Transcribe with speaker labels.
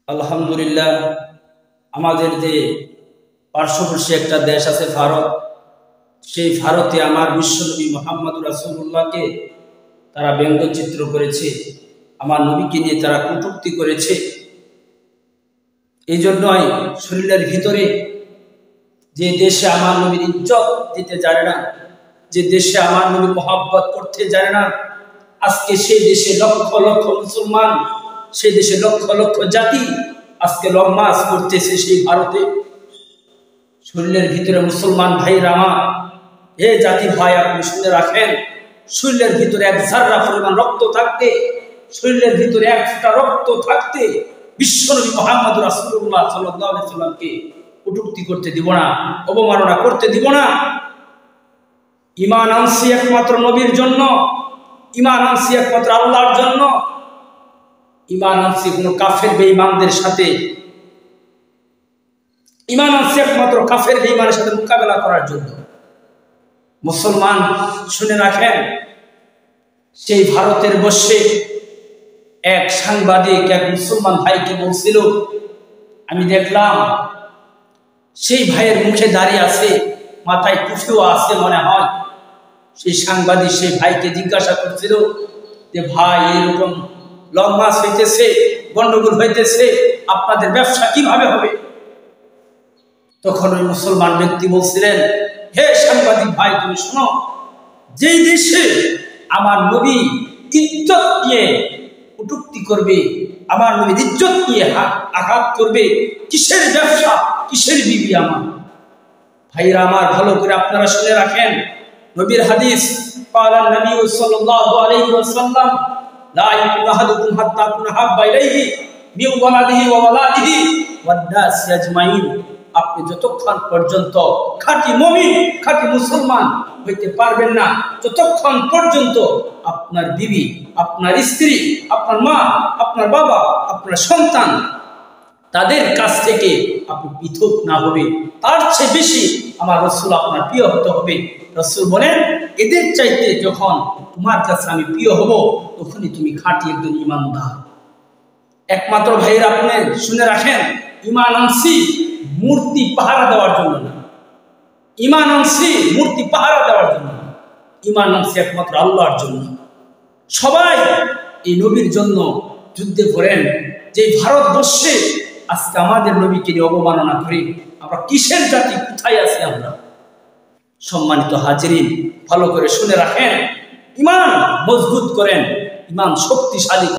Speaker 1: আলহামদুলিল্লাহ, আমাদের যে পার্শ্ববর্তী একটা দেশ আছে ভারত, সেই ভারতে আমার বিশ্বনবী মুহাম্মদ রাসূলুল্লাহকে তারা ব্যঙ্গচিত্র করেছে, আমার নবীকে নিয়ে তারা কটূক্তি করেছে। এই জন্যই শরীরের ভিতরে যে দেশে আমার নবীর ইজ্জত দিতে জানে না, যে দেশে আমার নবীর মহব্বত করতে জানে না, আজকে সেই দেশে লক্ষ লক্ষ মুসলমান, সেই দেশে লক্ষ লক্ষ জাতি আজকে লম্মাস করতেছে সেই ভারতে। শরীরের ভিতরে মুসলমান ভাইরা আমার, হে জাতি ভাই, আপনি শুনে রাখেন, শরীরের ভিতরে এক জাররা পরিমাণ রক্ত থাকতে, শরীরের ভিতরে এক ফোঁটা রক্ত থাকতে বিশ্বনবী মুহাম্মদ রাসূলুল্লাহ সাল্লাল্লাহু আলাইহি সাল্লামকে কটূক্তি করতে দিব না, অবমাননা করতে দিব না। ঈমান আনছি একমাত্র নবীর জন্য, ঈমান আনছি একমাত্র আল্লাহর জন্য, ঈমান আনছি কোনো কাফের বেঈমানদের সাথে, ঈমান আনছি একমাত্র কাফের বেঈমানের সাথে মোকাবেলা করার জন্য। মুসলমান শুনে রাখেন, সেই ভারতের বসে এক সাংবাদিক এক মুসলমান ভাইকে বলছিল, আমি দেখলাম সেই ভাইয়ের মুখে দাড়ি আছে, মাথায় টুপিও আছে মনে হয়। সেই সাংবাদিক সেই ভাইকে জিজ্ঞাসা করছিল যে, ভাই এরকম লম্মাস হইতেছে, গন্ডগোল হইতেছে, আপনাদের ব্যবসা কিভাবে হবে? তখন ওই মুসলমান ব্যক্তি বলছিলেন, হে সাংবাদিক ভাই, তুমি শোনো, যেই দেশে আমার নবী ইজ্জত নিয়ে কটূক্তি করবে, আমার নবীর ইজ্জত নিয়ে আঘাত করবে, কিসের ব্যবসা, কিসের বিবি? আমার ভাইরা আমার, ভালো করে আপনারা শুনে রাখেন, নবীর হাদিস, قال النبي صلى الله عليه وسلم لا يؤمن احدكم حتى اكون احب اليه من ولده وولده والناس اجمعين। আপনি যতক্ষণ পর্যন্ত খাঁটি মুমিন, খাঁটি মুসলমান হইতে পারবেন না, যতক্ষণ পর্যন্ত আপনার বিবি, আপনার স্ত্রী, আপনার মা, আপনার বাবা, আপনার সন্তান, তাদের কাছ থেকে আপনি পৃথক না হবে, তার চেয়ে বেশি আমার রাসূল আপনার প্রিয় হতে হবে। রাসূল বলেন, এদের চাইতে যখন তোমার কাছে আমি প্রিয় হব, তখনই তুমি খাঁটি একজন ঈমানদার। একমাত্র ভাইয়ের আপনি শুনে রাখেন, ঈমান আনছি মূর্তি পাহারা দেওয়ার জন্য না, ঈমান আনছি মূর্তি পাহারা দেওয়ার জন্য না, ঈমান আনছি একমাত্র আল্লাহর জন্য। সবাই এই নবীর জন্য যুদ্ধে করেন। যে ভারতবর্ষে আজকে আমাদের নবীকে নিয়ে অবমাননা করি, আমরা কিসের জাতি, কোথায় আছি আমরা? সম্মানিত হাজিরিন, ভালো করে শুনে রাখেন, ঈমান মজবুত করেন, ঈমান শক্তিশালী